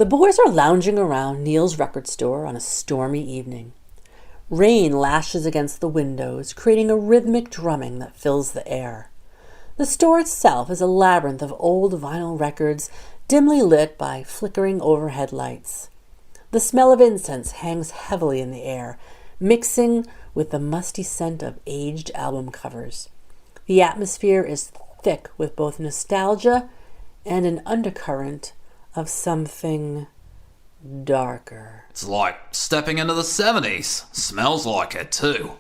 The boys are lounging around Neal's record store on a stormy evening. Rain lashes against the windows, creating a rhythmic drumming that fills the air. The store itself is a labyrinth of old vinyl records, dimly lit by flickering overhead lights. The smell of incense hangs heavily in the air, mixing with the musty scent of aged album covers. The atmosphere is thick with both nostalgia and an undercurrent of something darker. It's like stepping into the 70s. Smells like it too.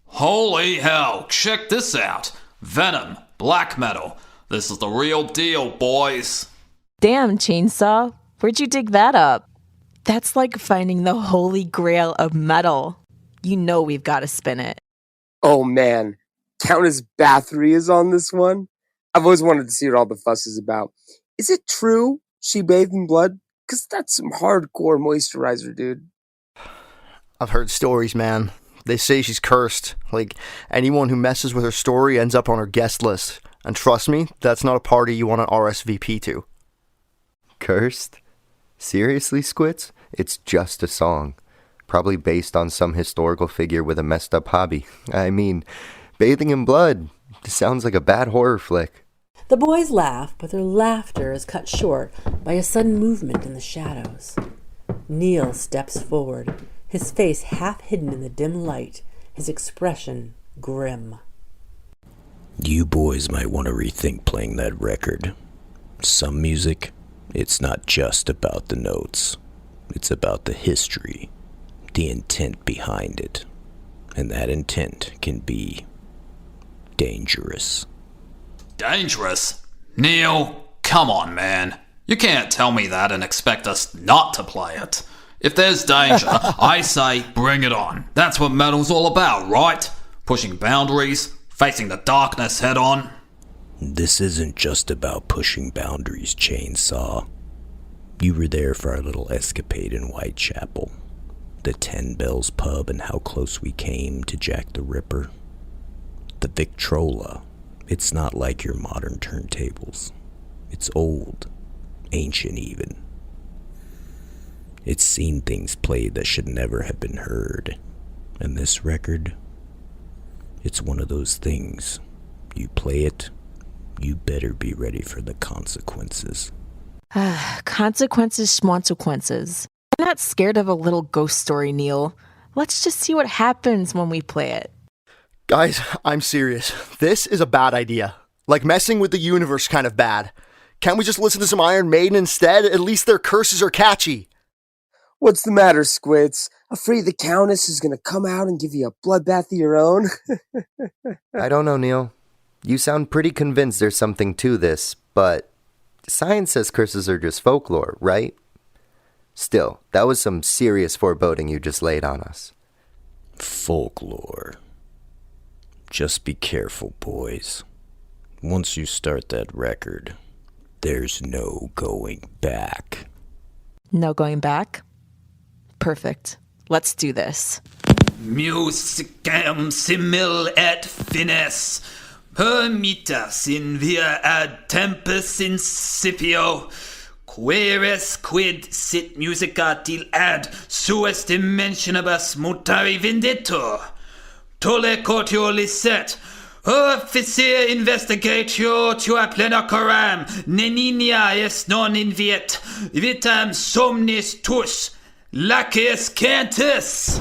Holy hell, check this out. Venom, black metal. This is the real deal, boys. Damn, Chainsaw. Where'd you dig that up? That's like finding the holy grail of metal. You know we've got to spin it. Oh man, Countess Bathory is on this one? I've always wanted to see what all the fuss is about. Is it true she bathed in blood? Because that's some hardcore moisturizer, dude. I've heard stories, man. They say she's cursed. Like, anyone who messes with her story ends up on her guest list. And trust me, that's not a party you want to RSVP to. Cursed? Seriously, Squits? It's just a song. Probably based on some historical figure with a messed up hobby. I mean, bathing in blood. Sounds like a bad horror flick. The boys laugh, but their laughter is cut short by a sudden movement in the shadows. Neal steps forward, his face half hidden in the dim light, his expression grim. You boys might want to rethink playing that record. Some music, it's not just about the notes. It's about the history, the intent behind it. And that intent can be dangerous. Dangerous? Neal, come on, man. You can't tell me that and expect us not to play it. If there's danger, I say bring it on. That's what metal's all about, right? Pushing boundaries, facing the darkness head on. This isn't just about pushing boundaries, Chainsaw. You were there for our little escapade in Whitechapel. The 10 Bells pub and how close we came to Jack the Ripper. The Victrola. It's not like your modern turntables. It's old, ancient even. It's seen things played that should never have been heard. And this record, it's one of those things. You play it, you better be ready for the consequences. Consequences, schmonsequences. I'm not scared of a little ghost story, Neal. Let's just see what happens when we play it. Guys, I'm serious. This is a bad idea. Like messing with the universe kind of bad. Can't we just listen to some Iron Maiden instead? At least their curses are catchy. What's the matter, Squits? Afraid the Countess is gonna come out and give you a bloodbath of your own? I don't know, Neal. You sound pretty convinced there's something to this, but science says curses are just folklore, right? Still, that was some serious foreboding you just laid on us. Folklore. Just be careful, boys. Once you start that record, there's no going back. No going back? Perfect. Let's do this. Musicam simil et finis. Permittas in via ad tempus incipio. Queris quid sit musica til ad sues dimensionibus mutari vinditur. Tolle cortio licet. Officer investigatio tua plena coram. Neninia est non inviet. Vitam somnis tus. Lacius cantus.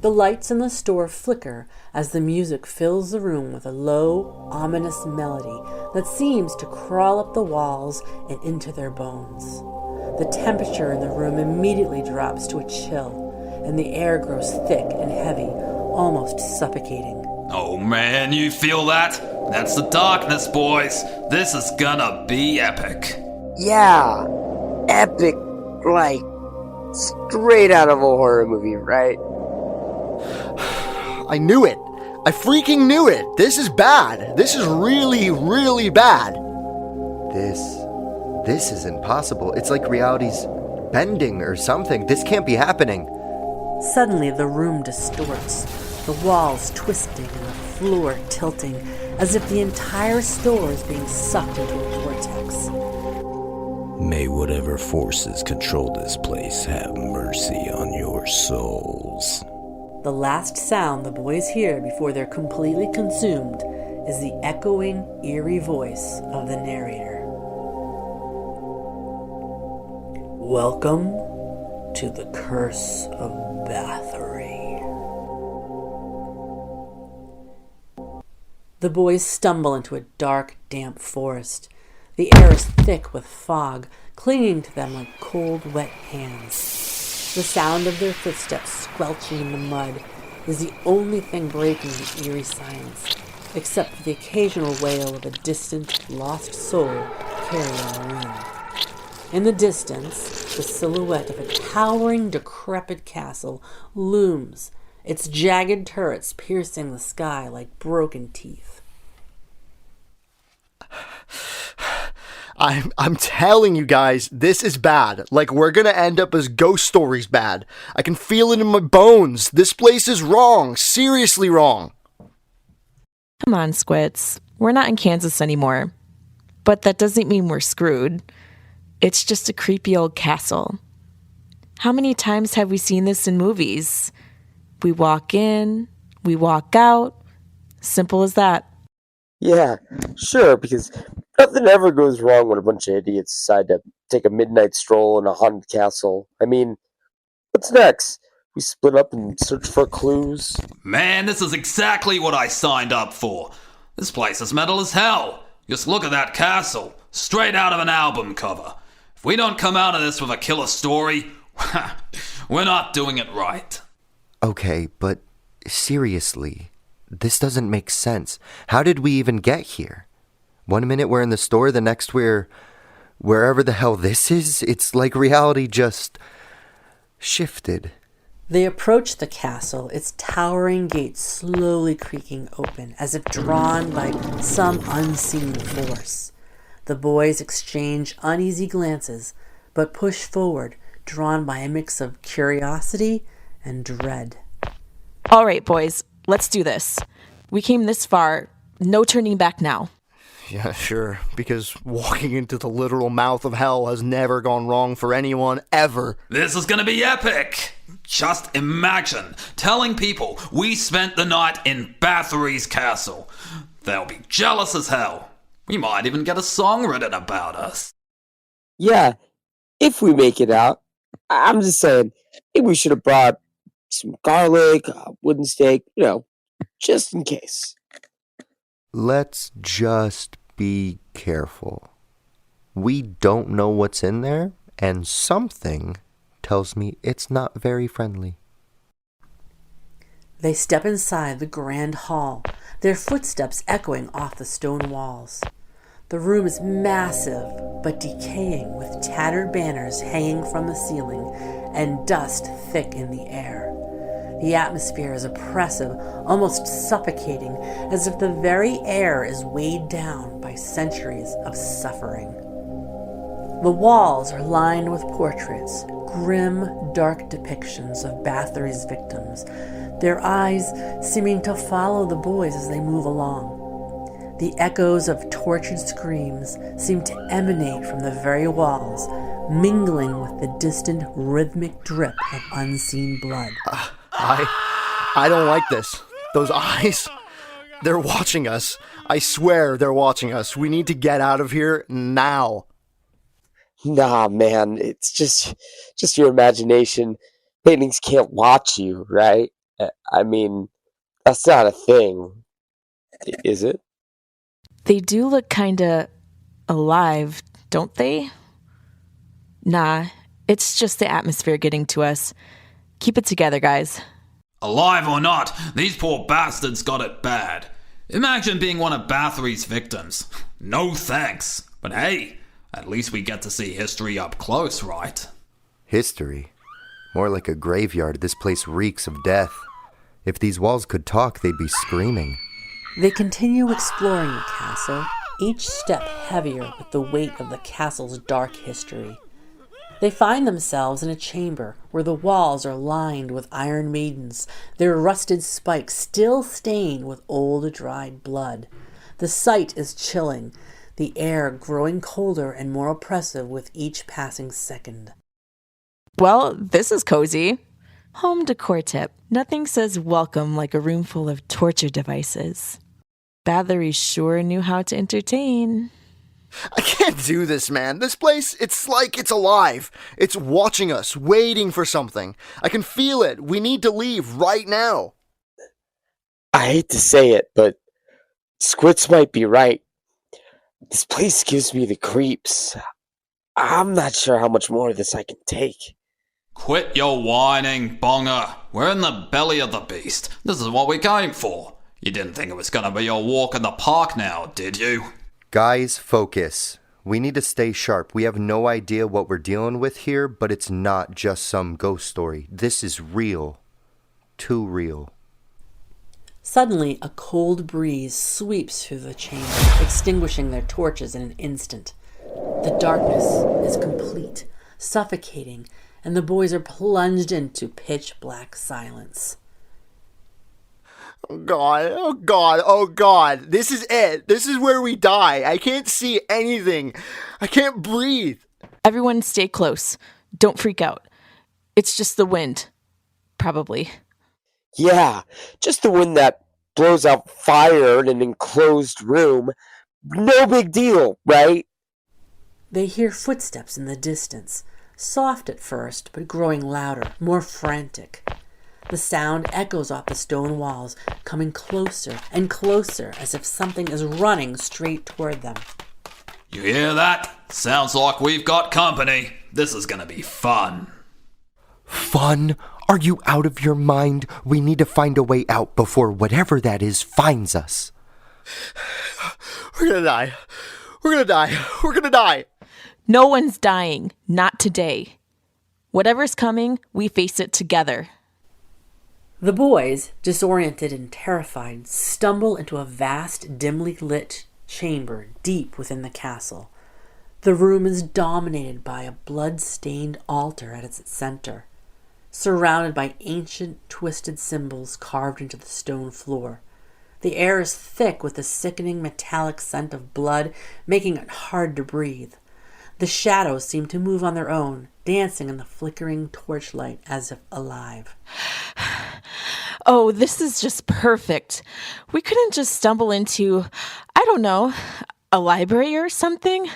The lights in the store flicker as the music fills the room with a low, ominous melody that seems to crawl up the walls and into their bones. The temperature in the room immediately drops to a chill, and the air grows thick and heavy, almost suffocating. Oh man, you feel that? That's the darkness, boys. This is gonna be epic. Yeah, epic, like, straight out of a horror movie, right? I knew it. I freaking knew it. This is bad. This is really, really bad. This is impossible. It's like reality's bending or something. This can't be happening. Suddenly, the room distorts. the walls twisting and the floor tilting, as if the entire store is being sucked into a vortex. May whatever forces control this place have mercy on your souls. The last sound the boys hear before they're completely consumed is the echoing, eerie voice of the narrator. Welcome to the Curse of Bathory. The boys stumble into a dark, damp forest. The air is thick with fog, clinging to them like cold, wet hands. The sound of their footsteps squelching in the mud is the only thing breaking the eerie silence, except for the occasional wail of a distant, lost soul carried on the wind. In the distance, the silhouette of a towering, decrepit castle looms, its jagged turrets piercing the sky like broken teeth. I'm telling you guys, this is bad. Like, we're gonna end up as ghost stories bad. I can feel it in my bones. This place is wrong. Seriously wrong. Come on, Squits. We're not in Kansas anymore. But that doesn't mean we're screwed. It's just a creepy old castle. How many times have we seen this in movies? We walk in, we walk out. Simple as that. Yeah, sure, because nothing ever goes wrong when a bunch of idiots decide to take a midnight stroll in a haunted castle. I mean, what's next? We split up and search for clues? Man, this is exactly what I signed up for. This place is metal as hell. Just look at that castle, straight out of an album cover. If we don't come out of this with a killer story, we're not doing it right. Okay, but seriously, this doesn't make sense. How did we even get here? One minute we're in the store, the next we're wherever the hell this is. It's like reality just shifted. They approach the castle, its towering gates slowly creaking open, as if drawn by some unseen force. The boys exchange uneasy glances, but push forward, drawn by a mix of curiosity and dread. All right, boys, let's do this. We came this far. No turning back now. Yeah, sure, because walking into the literal mouth of hell has never gone wrong for anyone, ever. This is gonna be epic! Just imagine telling people we spent the night in Bathory's castle. They'll be jealous as hell. We might even get a song written about us. Yeah, if we make it out. I'm just saying, maybe we should have brought some garlic, a wooden stake, just in case. Let's just be careful. We don't know what's in there, and something tells me it's not very friendly. They step inside the grand hall, their footsteps echoing off the stone walls. The room is massive, but decaying, with tattered banners hanging from the ceiling and dust thick in the air. The atmosphere is oppressive, almost suffocating, as if the very air is weighed down by centuries of suffering. The walls are lined with portraits, grim, dark depictions of Bathory's victims, their eyes seeming to follow the boys as they move along. The echoes of tortured screams seem to emanate from the very walls, mingling with the distant rhythmic drip of unseen blood. I don't like this. Those eyes, they're watching us. I swear they're watching us. We need to get out of here now. Nah, man, it's just your imagination. Paintings can't watch you, right? I mean, that's not a thing, is it? They do look kinda alive, don't they? Nah, it's just the atmosphere getting to us. Keep it together, guys. Alive or not, these poor bastards got it bad. Imagine being one of Bathory's victims. No thanks. But hey, at least we get to see history up close, right? History? More like a graveyard. This place reeks of death. If these walls could talk, they'd be screaming. They continue exploring the castle, each step heavier with the weight of the castle's dark history. They find themselves in a chamber where the walls are lined with iron maidens, their rusted spikes still stained with old dried blood. The sight is chilling, the air growing colder and more oppressive with each passing second. Well, this is cozy. Home decor tip. Nothing says welcome like a room full of torture devices. Bathory sure knew how to entertain. I can't do this, man. This place, it's like it's alive. It's watching us, waiting for something. I can feel it. We need to leave right now. I hate to say it, but Squits might be right. This place gives me the creeps. I'm not sure how much more of this I can take. Quit your whining, Bonger. We're in the belly of the beast. This is what we came for. You didn't think it was going to be a walk in the park now, did you? Guys, focus. We need to stay sharp. We have no idea what we're dealing with here, but it's not just some ghost story. This is real. Too real. Suddenly, a cold breeze sweeps through the chamber, extinguishing their torches in an instant. The darkness is complete, suffocating, and the boys are plunged into pitch-black silence. Oh God, oh God, oh God. This is it. This is where we die. I can't see anything. I can't breathe. Everyone stay close. Don't freak out. It's just the wind. Probably. Yeah, just the wind that blows out fire in an enclosed room. No big deal, right? They hear footsteps in the distance, soft at first, but growing louder, more frantic. The sound echoes off the stone walls, coming closer and closer as if something is running straight toward them. You hear that? Sounds like we've got company. This is gonna be fun. Fun? Are you out of your mind? We need to find a way out before whatever that is finds us. We're gonna die. We're gonna die. We're gonna die. No one's dying. Not today. Whatever's coming, we face it together. The boys, disoriented and terrified, stumble into a vast, dimly lit chamber deep within the castle. The room is dominated by a blood-stained altar at its center, surrounded by ancient, twisted symbols carved into the stone floor. The air is thick with the sickening metallic scent of blood, making it hard to breathe. The shadows seem to move on their own, dancing in the flickering torchlight as if alive. Oh, this is just perfect. We couldn't just stumble into, I don't know, a library or something?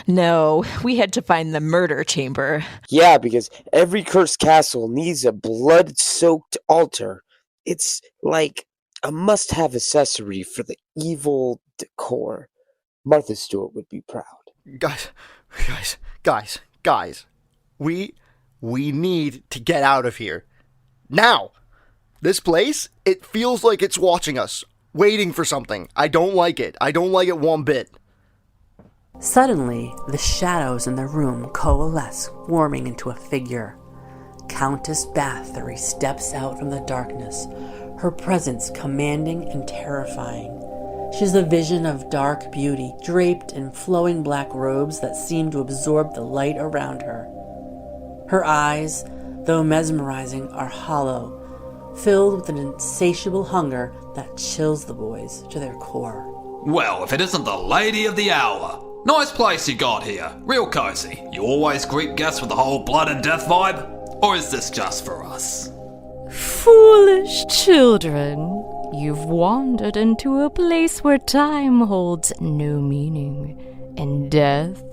No, we had to find the murder chamber. Yeah, because every cursed castle needs a blood-soaked altar. It's like a must-have accessory for the evil decor. Martha Stewart would be proud. Guys. We need to get out of here. Now! This place, it feels like it's watching us, waiting for something. I don't like it. I don't like it one bit. Suddenly, the shadows in the room coalesce, forming into a figure. Countess Bathory steps out from the darkness, her presence commanding and terrifying. She's a vision of dark beauty, draped in flowing black robes that seem to absorb the light around her. Her eyes, though mesmerizing, are hollow, filled with an insatiable hunger that chills the boys to their core. Well, if it isn't the lady of the hour. Nice place you got here. Real cozy. You always greet guests with the whole blood and death vibe? Or is this just for us? Foolish children, you've wandered into a place where time holds no meaning, and death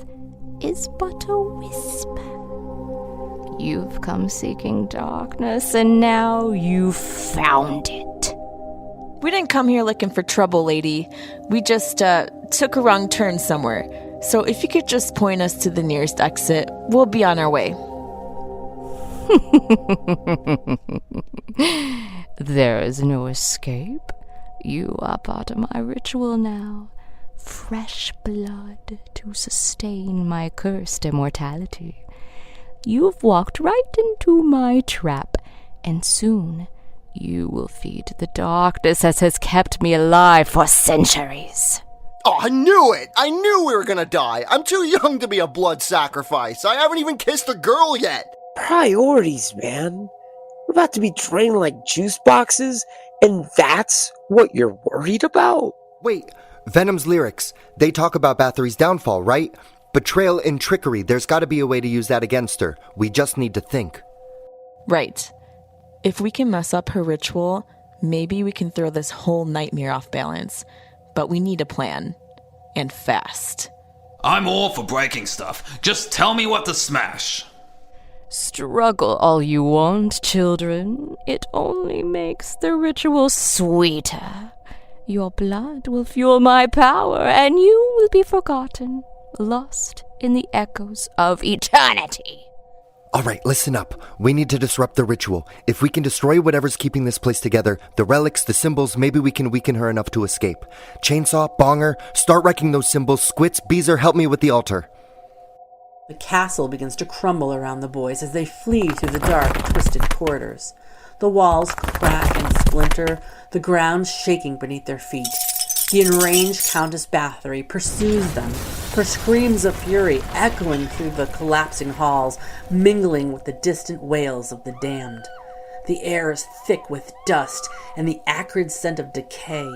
is but a whisper. You've come seeking darkness, and now you've found it. We didn't come here looking for trouble, lady. We just took a wrong turn somewhere. So if you could just point us to the nearest exit, we'll be on our way. There is no escape. You are part of my ritual now. Fresh blood to sustain my cursed immortality. You've walked right into my trap, and soon you will feed the darkness that has kept me alive for centuries. Oh, I knew it! I knew we were gonna die! I'm too young to be a blood sacrifice! I haven't even kissed a girl yet! Priorities, man. We're about to be drained like juice boxes, and that's what you're worried about? Wait, Venom's lyrics. They talk about Bathory's downfall, right? Betrayal and trickery. There's gotta be a way to use that against her. We just need to think. Right. If we can mess up her ritual, maybe we can throw this whole nightmare off balance. But we need a plan. And fast. I'm all for breaking stuff. Just tell me what to smash. Struggle all you want, children. It only makes the ritual sweeter. Your blood will fuel my power, and you will be forgotten, lost in the echoes of eternity. Alright, listen up. We need to disrupt the ritual. If we can destroy whatever's keeping this place together, the relics, the symbols, maybe we can weaken her enough to escape. Chainsaw, Bonger, start wrecking those symbols. Squits, Beezer, help me with the altar. The castle begins to crumble around the boys as they flee through the dark, twisted corridors. The walls crack and splinter, the ground shaking beneath their feet. The enraged Countess Bathory pursues them, her screams of fury echoing through the collapsing halls, mingling with the distant wails of the damned. The air is thick with dust and the acrid scent of decay.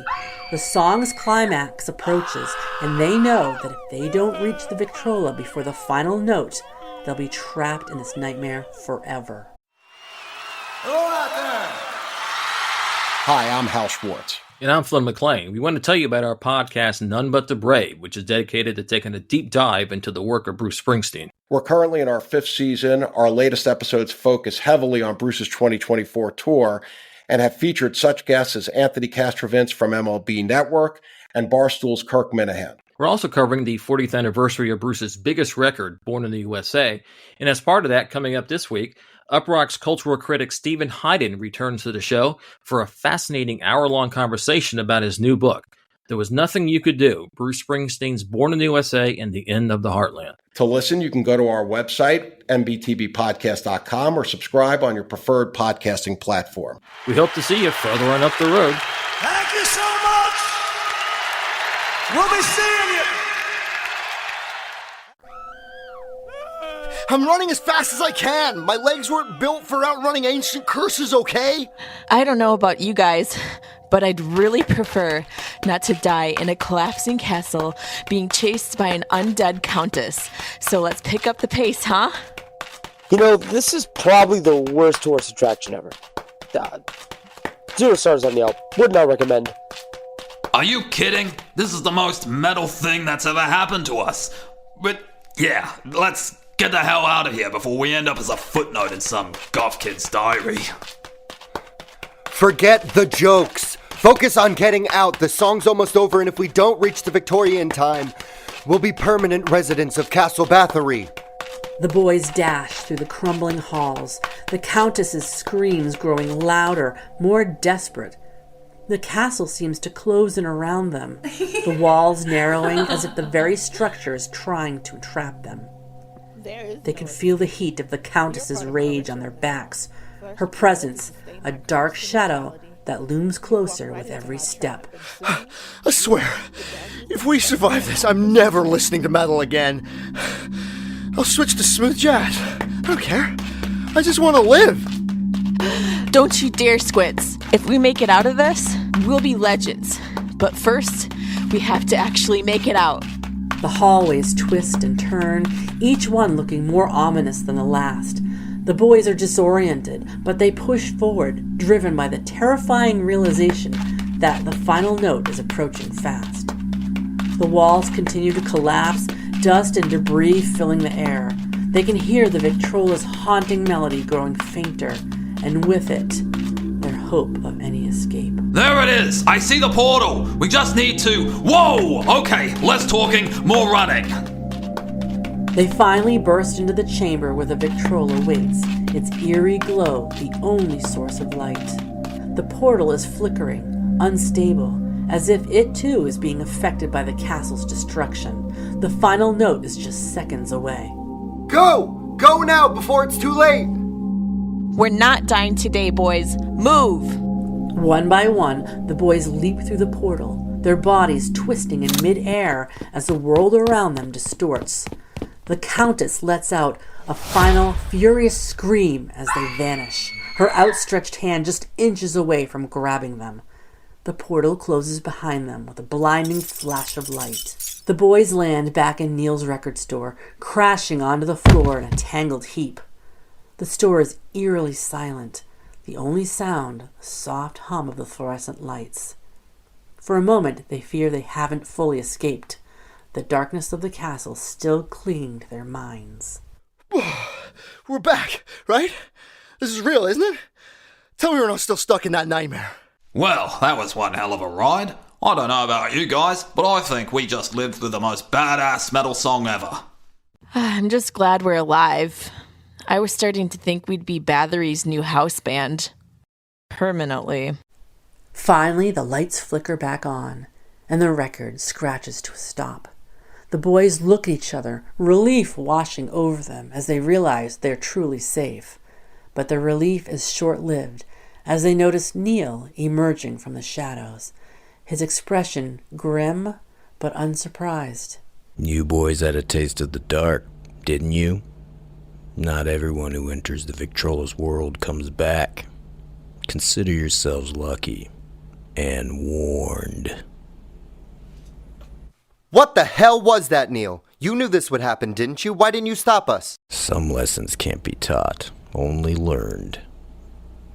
The song's climax approaches, and they know that if they don't reach the Victrola before the final note, they'll be trapped in this nightmare forever. Hello out there! Hi, I'm Hal Schwartz. And I'm Flynn McLean. We want to tell you about our podcast, None But the Brave, which is dedicated to taking a deep dive into the work of Bruce Springsteen. We're currently in our 5th season. Our latest episodes focus heavily on Bruce's 2024 tour and have featured such guests as Anthony Castrovince from MLB Network and Barstool's Kirk Minahan. We're also covering the 40th anniversary of Bruce's biggest record, Born in the USA. And as part of that, coming up this week, Uprock's cultural critic Stephen Hyden returns to the show for a fascinating hour-long conversation about his new book, There Was Nothing You Could Do, Bruce Springsteen's Born in the USA and the End of the Heartland. To listen, you can go to our website, mbtbpodcast.com, or subscribe on your preferred podcasting platform. We hope to see you further on up the road. Thank you so much! We'll be seeing you! I'm running as fast as I can! My legs weren't built for outrunning ancient curses, okay? I don't know about you guys, but I'd really prefer not to die in a collapsing castle being chased by an undead countess. So let's pick up the pace, huh? You know, this is probably the worst tourist attraction ever. 0 stars on Neal. Would not recommend. Are you kidding? This is the most metal thing that's ever happened to us. But yeah, let's get the hell out of here before we end up as a footnote in some goth kid's diary. Forget the jokes. Focus on getting out. The song's almost over, and if we don't reach the Victoria in time, we'll be permanent residents of Castle Bathory. The boys dash through the crumbling halls, the Countess's screams growing louder, more desperate. The castle seems to close in around them, the walls narrowing as if the very structure is trying to entrap them. They can feel the heat of the Countess's rage on their backs, her presence, a dark shadow that looms closer with every step. I swear, if we survive this, I'm never listening to metal again. I'll switch to smooth jazz. I don't care. I just want to live. Don't you dare, Squits. If we make it out of this, we'll be legends. But first, we have to actually make it out. The hallways twist and turn, each one looking more ominous than the last. The boys are disoriented, but they push forward, driven by the terrifying realization that the final note is approaching fast. The walls continue to collapse, dust and debris filling the air. They can hear the Victrola's haunting melody growing fainter, and with it, their hope of any escape. There it is! I see the portal! We just need to... Whoa! Okay, less talking, more running. They finally burst into the chamber where the Victrola waits, its eerie glow the only source of light. The portal is flickering, unstable, as if it too is being affected by the castle's destruction. The final note is just seconds away. Go! Go now before it's too late! We're not dying today, boys. Move! One by one, the boys leap through the portal, their bodies twisting in mid-air as the world around them distorts. The Countess lets out a final, furious scream as they vanish, her outstretched hand just inches away from grabbing them. The portal closes behind them with a blinding flash of light. The boys land back in Neal's record store, crashing onto the floor in a tangled heap. The store is eerily silent, the only sound the soft hum of the fluorescent lights. For a moment, they fear they haven't fully escaped, the darkness of the castle still clinging to their minds. We're back, right? This is real, isn't it? Tell me we're not still stuck in that nightmare. Well, that was one hell of a ride. I don't know about you guys, but I think we just lived through the most badass metal song ever. I'm just glad we're alive. I was starting to think we'd be Bathory's new house band. Permanently. Finally, the lights flicker back on, and the record scratches to a stop. The boys look at each other, relief washing over them as they realize they're truly safe. But their relief is short-lived as they notice Neal emerging from the shadows, his expression grim but unsurprised. You boys had a taste of the dark, didn't you? Not everyone who enters the Victrola's world comes back. Consider yourselves lucky and warned. What the hell was that, Neal? You knew this would happen, didn't you? Why didn't you stop us? Some lessons can't be taught, only learned.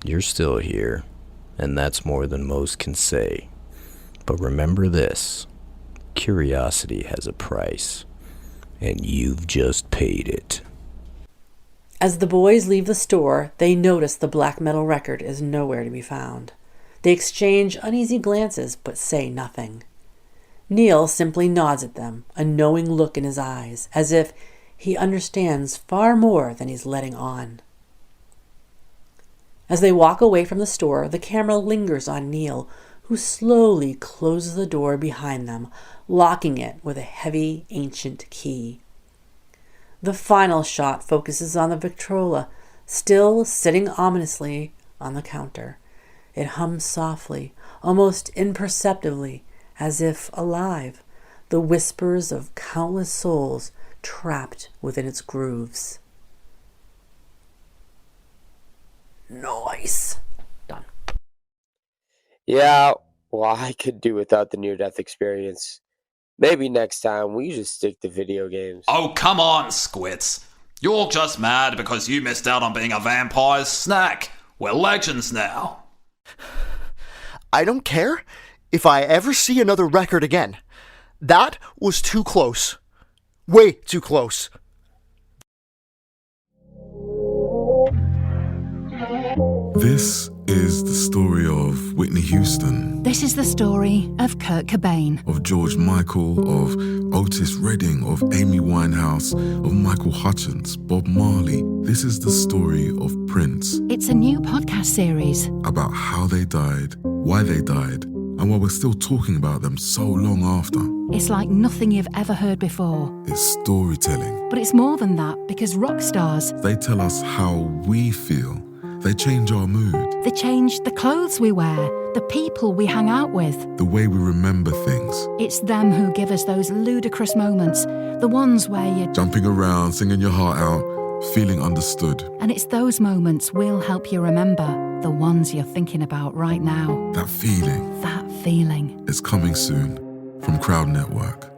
You're still here, and that's more than most can say. But remember this, curiosity has a price, and you've just paid it. As the boys leave the store, they notice the black metal record is nowhere to be found. They exchange uneasy glances, but say nothing. Neal simply nods at them, a knowing look in his eyes, as if he understands far more than he's letting on. As they walk away from the store, the camera lingers on Neal, who slowly closes the door behind them, locking it with a heavy, ancient key. The final shot focuses on the Victrola, still sitting ominously on the counter. It hums softly, almost imperceptibly, as if alive, the whispers of countless souls trapped within its grooves. Nice. Done. Yeah, well, I could do without the near-death experience. Maybe next time we just stick to video games. Oh, come on, Squits. You're just mad because you missed out on being a vampire's snack. We're legends now. I don't care if I ever see another record again. That was too close. Way too close. This is the story of Whitney Houston. This is the story of Kurt Cobain. Of George Michael, of Otis Redding, of Amy Winehouse, of Michael Hutchence, Bob Marley. This is the story of Prince. It's a new podcast series about how they died, why they died, and why we're still talking about them so long after. It's like nothing you've ever heard before. It's storytelling. But it's more than that, because rock stars, they tell us how we feel. They change our mood. They change the clothes we wear, the people we hang out with, the way we remember things. It's them who give us those ludicrous moments, the ones where you're jumping around, singing your heart out, feeling understood. And it's those moments we'll help you remember, the ones you're thinking about right now. That feeling. That feeling. It's coming soon from Crowd Network.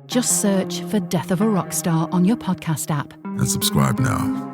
Just search for Death of a Rock Star on your podcast app. And subscribe now.